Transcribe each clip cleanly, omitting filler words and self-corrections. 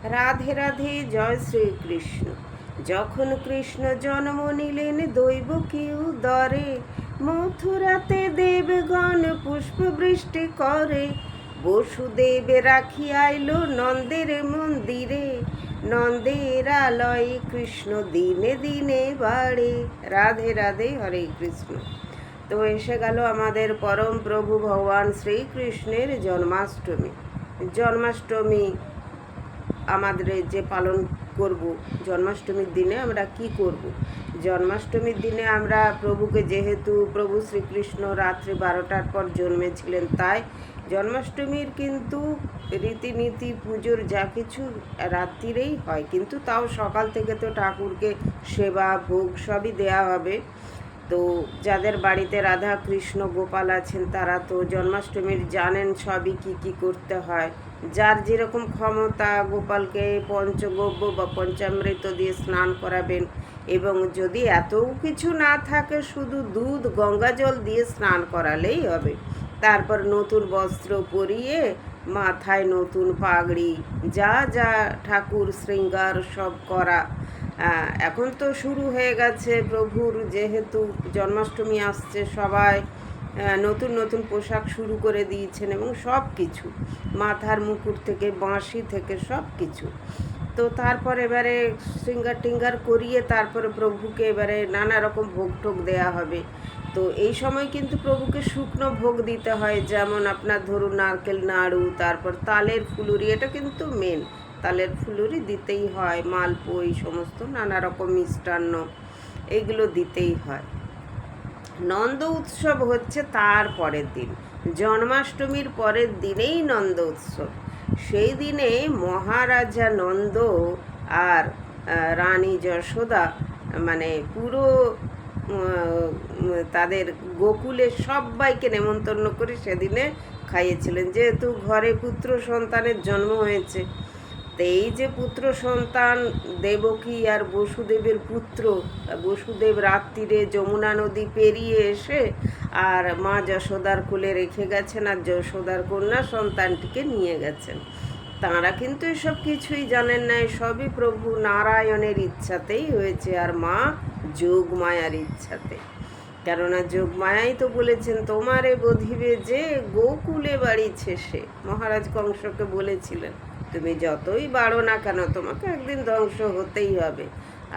রাধে রাধে, জয় শ্রীকৃষ্ণ। যখন কৃষ্ণ জন্ম নিলেন দৈবকী উদরে, মথুরাতে দেবগণ পুষ্প বৃষ্টি করে। বসুদেব রাখি আইল নন্দের মন্দিরে, নন্দের আলয়ে কৃষ্ণ দিনে দিনে বাড়ে। রাধে রাধে, হরে কৃষ্ণ। তো এসে গেল আমাদের পরম প্রভু ভগবান শ্রীকৃষ্ণের জন্মাষ্টমী। জন্মাষ্টমী আমাদের যে পালন করব, জন্মাষ্টমীর দিনে আমরা কি করব? জন্মাষ্টমীর দিনে আমরা প্রভুকে, যেহেতু প্রভু শ্রীকৃষ্ণ রাত্রি 12টার পর জন্মেছিলেন, তাই জন্মাষ্টমীর কিন্তু রীতিনীতি পুজোর যা কিছু রাত্রিরেই হয়, কিন্তু তাও সকাল থেকে তো ঠাকুরকে সেবা ভোগ সবই দেয়া হবে। তো যাদের বাড়িতে রাধা কৃষ্ণ গোপাল আছেন তারা তো জন্মাষ্টমীর জানেন সবই কি কি করতে হয়। যার যেরকম ক্ষমতা গোপালকে পঞ্চগব্য বা পঞ্চামৃত দিয়ে স্নান করাবেন, এবং যদি এত কিছু না থাকে শুধু দুধ গঙ্গা জল দিয়ে স্নান করালেই হবে। তারপর নতুন বস্ত্র পরিয়ে মাথায় নতুন পাগড়ি, যা যা ঠাকুর শৃঙ্গার সব করা। এখন তো শুরু হয়ে গেছে প্রভুর, যেহেতু জন্মাষ্টমী আসছে, সবাই নতুন নতুন পোশাক শুরু করে দিয়েছেন, এবং সব কিছু মাথার মুকুট থেকে বাঁশি থেকে সব কিছু। তো তারপর এবারে শৃঙ্গার টিঙ্গার করিয়ে তারপরে প্রভুকে এবারে নানা রকম ভোগ টোগ দেওয়া হবে। তো এই সময় কিন্তু প্রভুকে শুকনো ভোগ দিতে হয়, যেমন আপনার ধরুন নারকেল নাড়ু, তারপর তালের ফুলুরি, এটা কিন্তু মেন, তালের ফুলুরি দিতেই হয়, মালপো, এই সমস্ত নানা রকম মিষ্টান্ন এগুলো দিতেই হয়। নন্দ উৎসব হচ্ছে তার পরের দিন, জন্মাষ্টমীর পরের দিনেই নন্দ উৎসব। সেই দিনে মহারাজা নন্দ আর রানী যশোদা, মানে পুরো তাদের গোকুলের সবাইকে নেমন্তন্ন করে সেদিনে খাইয়েছিলেন, যেহেতু ঘরে পুত্র সন্তানের জন্ম হয়েছে। তো এই যে পুত্র সন্তান দেবকী আর বসুদেবের পুত্র, বসুদেব রাত্রিরে যমুনা নদী পেরিয়ে এসে আর মা যশোদার কোলে রেখে গেছেন, আর যশোদার কন্যা সন্তানটিকে নিয়ে গেছেন। তাঁরা কিন্তু এসব কিছুই জানেন না, সবই প্রভু নারায়ণের ইচ্ছাতেই হয়েছে, আর মা যোগমায়ার ইচ্ছাতে। কেননা যোগমায়াই তো বলেছেন, তোমারে বধিবে যে গোকুলে বাড়িছে সে। মহারাজ কংসকে বলেছিলেন, তুমি যতই বাড়ো না কেন তোমাকে একদিন ধ্বংস হতেই হবে,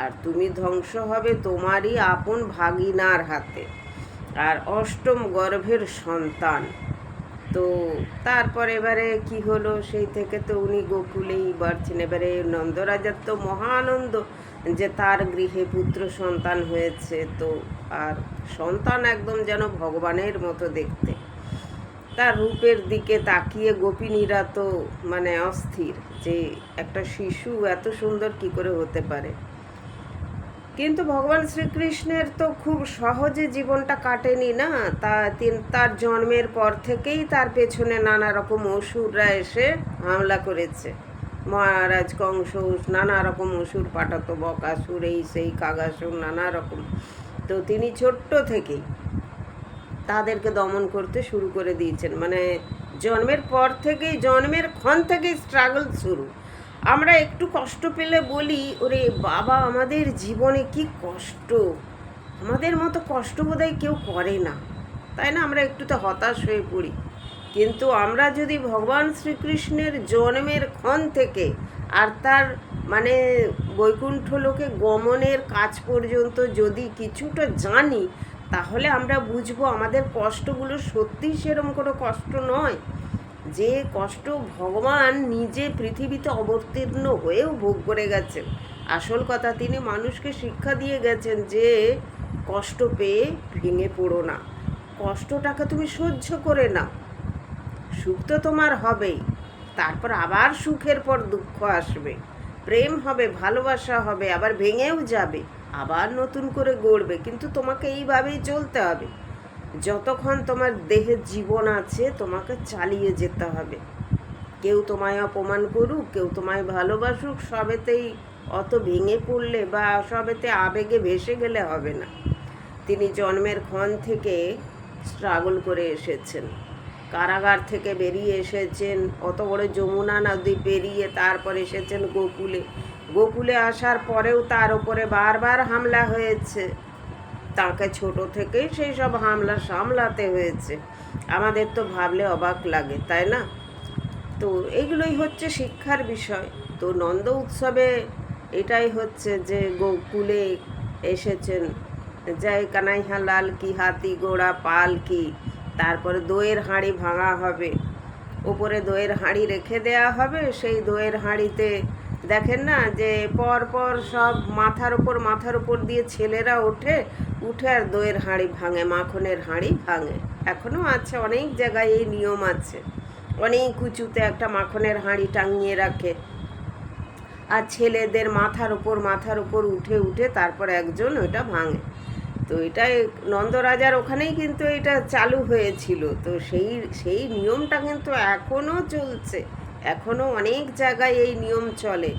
আর তুমি ধ্বংস হবে তোমারই আপন ভাগিনার হাতে, আর অষ্টম গর্ভের সন্তান। তো তারপর এবারে কি হলো, সেই থেকে তো উনি গোকুলেই বাড়ছেন। এবারে নন্দরাজার তো মহানন্দ যে তার গৃহে পুত্র সন্তান হয়েছে, তো আর সন্তান একদম যেন ভগবানের মতো দেখতে। তার রূপের দিকে তাকিয়ে গোপিনীরা তো মানে অস্থির, যে একটা শিশু এত সুন্দর কি করে হতে পারে। কিন্তু ভগবান শ্রীকৃষ্ণের তো খুব সহজে জীবনটা কাটেনি না, তার জন্মের পর থেকেই তার পেছনে নানা রকম অসুররা এসে হামলা করেছে। মহারাজ কংস নানা রকম অসুর পাঠাতো, বকাসুর, এই সেই কাগাসুর, নানা রকম। তো তিনি ছোট্ট থেকেই তাদেরকে দমন করতে শুরু করে দিয়েছেন, মানে জন্মের পর থেকেই, জন্মের ক্ষণ থেকেই স্ট্রাগল শুরু। আমরা একটু কষ্ট পেলে বলি, ওরে বাবা আমাদের জীবনে কি কষ্ট, আমাদের মতো কষ্ট বোধহয় কেউ করে না, তাই না? আমরা একটু তো হতাশ হয়ে পড়ি। কিন্তু আমরা যদি ভগবান শ্রীকৃষ্ণের জন্মের ক্ষণ থেকে আর তার মানে বৈকুণ্ঠ লোকে গমনের কাজ পর্যন্ত যদি কিছুটা জানি, তাহলে আমরা বুঝবো আমাদের কষ্টগুলো সত্যিই সেরকম কোনো কষ্ট নয়, যে কষ্ট ভগবান নিজে পৃথিবীতে অবতীর্ণ হয়েও ভোগ করে গেছেন। আসল কথা, তিনি মানুষকে শিক্ষা দিয়ে গেছেন যে কষ্ট পেয়ে ভেঙে পড়ো না, কষ্টটাকে তুমি সহ্য করে নাও, সুখ তো তোমার হবেই, তারপর আবার সুখের পর দুঃখ আসবে, প্রেম হবে, ভালোবাসা হবে, আবার ভেঙেও যাবে, আবার নতুন করে গড়বে, কিন্তু তোমাকে এইভাবেই চলতে হবে। যতক্ষণ তোমার দেহে জীবন আছে তোমাকে চালিয়ে যেতে হবে। কেউ তোমায় অপমান করুক, কেউ তোমায় ভালোবাসুক, সবেতেই অত ভেঙে পড়লে বা সবেতে আবেগে ভেসে গেলে হবে না। তিনি জন্মের ক্ষণ থেকে স্ট্রাগল করে এসেছেন, কারাগার থেকে বেরিয়ে এসেছেন, অত বড় যমুনা নদী পেরিয়ে তারপর এসেছেন গোকুলে। গোকুলে আসার পরেও তার উপরে বারবার হামলা হয়েছে, তাকে ছোট থেকেই সেই সব হামলা সামলাতে হয়েছে। আমাদের তো ভাবলে অবাক লাগে, তাই না? তো এইগুলোই হচ্ছে শিক্ষার বিষয়। তো নন্দ উৎসবে এটাই হচ্ছে যে গোকুলে এসেছেন, জয় কানাইয়া লাল কি, হাতি ঘোড়া পাল কি। তারপরে দইয়ের হাঁড়ি ভাঙা হবে, উপরে দইয়ের হাঁড়ি রেখে দেয়া হবে। সেই দইয়ের হাঁড়িতে দেখেন না যে পর পর সব মাথার উপর দিয়ে ছেলেরা ওঠে, উঠে আর দইয়ের হাঁড়ি ভাঙে, মাখনের হাঁড়ি ভাঙে। এখনও আছে, অনেক জায়গায় এই নিয়ম আছে। অনেক উঁচুতে একটা মাখনের হাঁড়ি টাঙিয়ে রাখে, আর ছেলেদের মাথার উপর উঠে উঠে তারপর একজন ওইটা ভাঙে। তো এটাই নন্দরাজার ওখানেই কিন্তু এটা চালু হয়েছিল। তো সেই নিয়মটা কিন্তু এখনও চলছে, এখনও অনেক জায়গায় এই নিয়ম চলে।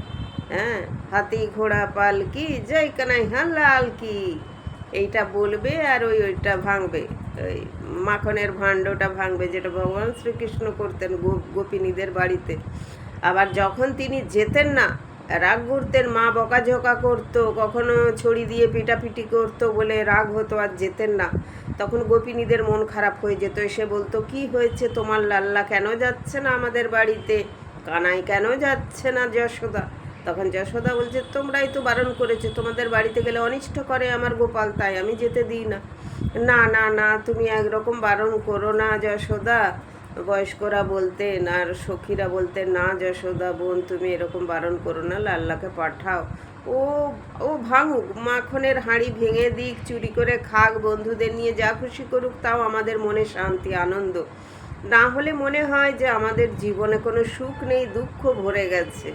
হ্যাঁ, হাতি ঘোড়া পাল কি, জয় কানাইয়া লাল কি, এইটা বলবে আর ওইটা ভাঙবে, ওই মাখনের ভাণ্ডটা ভাঙবে, যেটা ভগবান শ্রীকৃষ্ণ করতেন গোপিনীদের বাড়িতে। আবার যখন তিনি যেতেন না, রাগ করতেন, মা বকাঝকা করতো, কখনো ছড়ি দিয়ে পিটাপিটি করতো বলে রাগ হতো আর যেতেন না, তখন গোপিনীদের মন খারাপ হয়ে যেত। এসে বলতো, কি হয়েছে তোমার লাল্লা কেন যাচ্ছে না আমাদের বাড়িতে, কানাই কেন যাচ্ছে না যশোদা? তখন যশোদা বলছে, তোমরাই তো বারণ করেছো, তোমাদের বাড়িতে গেলে অনিষ্ট করে আমার গোপাল, তাই আমি যেতে দিই না। না না না, তুমি একরকম বারণ করো না যশোদা। বয়স্করা বলতেন আর সখীরা বলতেন, না যশোদা বোন, তুমি এরকম বারণ করো না, লাল্লাকে পাঠাও, ও ও ভাঙুক, মাখনের হাঁড়ি ভেঙে দিক, চুরি করে খাক, বন্ধুদের নিয়ে যা খুশি করুক, তাও আমাদের মনে শান্তি আনন্দ। না হলে মনে হয় যে আমাদের জীবনে কোনো সুখ নেই, দুঃখ ভরে গেছে।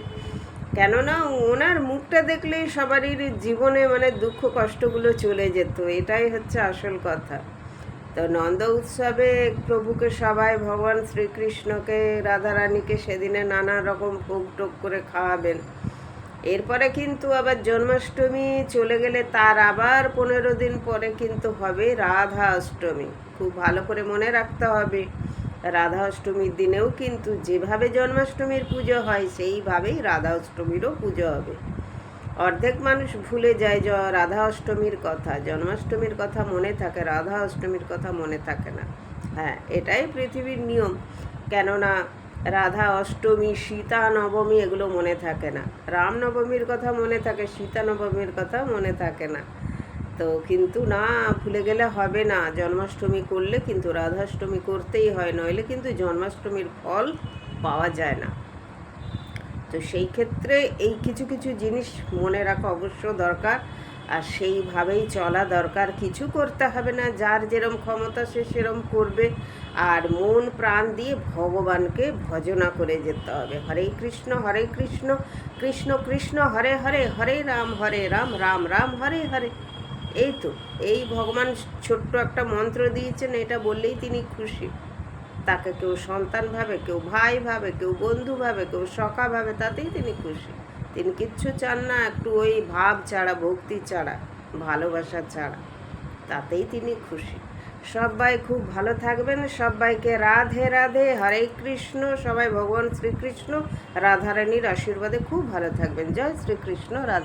কেননা ওনার মুখটা দেখলেই সবারই জীবনে মানে দুঃখ কষ্টগুলো চলে যেত, এটাই হচ্ছে আসল কথা। তো নন্দ উৎসবে প্রভুকে সবাই, ভগবান শ্রীকৃষ্ণকে, রাধারানীকে সেদিনে নানা রকম ভোগ টোগ করে খাওয়াবেন। এরপরে কিন্তু আবার জন্মাষ্টমী চলে গেলে তার আবার 15 দিন পরে কিন্তু হবে রাধা অষ্টমী। খুব ভালো করে মনে রাখতে হবে, রাধা অষ্টমীর দিনেও কিন্তু যেভাবে জন্মাষ্টমীর পুজো হয় সেইভাবেই রাধা অষ্টমীরও পুজো হবে। অর্ধেক মানুষ ভুলে যায় রাধা অষ্টমীর কথা, জন্মাষ্টমীর কথা মনে থাকে, রাধা অষ্টমীর কথা মনে থাকে না। হ্যাঁ, এটাই পৃথিবীর নিয়ম। কেননা রাধা অষ্টমী, সীতা নবমী এগুলো মনে থাকে না। রামনবমীর কথা মনে থাকে, সীতা নবমীর কথা মনে থাকে না। তো কিন্তু না, ভুলে গেলে হবে না, জন্মাষ্টমী করলে কিন্তু রাধাষ্টমী করতেই হয়, নইলে কিন্তু জন্মাষ্টমীর ফল পাওয়া যায় না। তো সেই ক্ষেত্রে এই কিছু কিছু জিনিস মনে রাখা অবশ্য দরকার, আর সেইভাবেই চলা দরকার। কিছু করতে হবে না, যার যেরম ক্ষমতা সে সেরম করবে, আর মন প্রাণ দিয়ে ভগবানকে ভজনা করে যেতে হবে। হরে কৃষ্ণ কৃষ্ণ কৃষ্ণ হরে হরে, হরে রাম রাম রাম হরে হরে। এই তো, এই ভগবান ছোট্ট একটা মন্ত্র দিয়েছেন, এটা বললেই তিনি খুশি। তাকে কেউ সন্তান ভাবে, কেউ ভাই ভাবে, কেউ বন্ধু ভাবে, কেউ সখা ভাবে, তাতেই তিনি খুশি। তিনি কিচ্ছু চান না একটু ওই ভাব ছাড়া, ভক্তি ছাড়া, ভালোবাসা ছাড়া, তাতেই তিনি খুশি। সবাই খুব ভালো থাকবেন, সবাইকে রাধে রাধে, হরে কৃষ্ণ। সবাই ভগবান শ্রীকৃষ্ণ রাধারানীর আশীর্বাদে খুব ভালো থাকবেন। জয় শ্রীকৃষ্ণ, রাধে।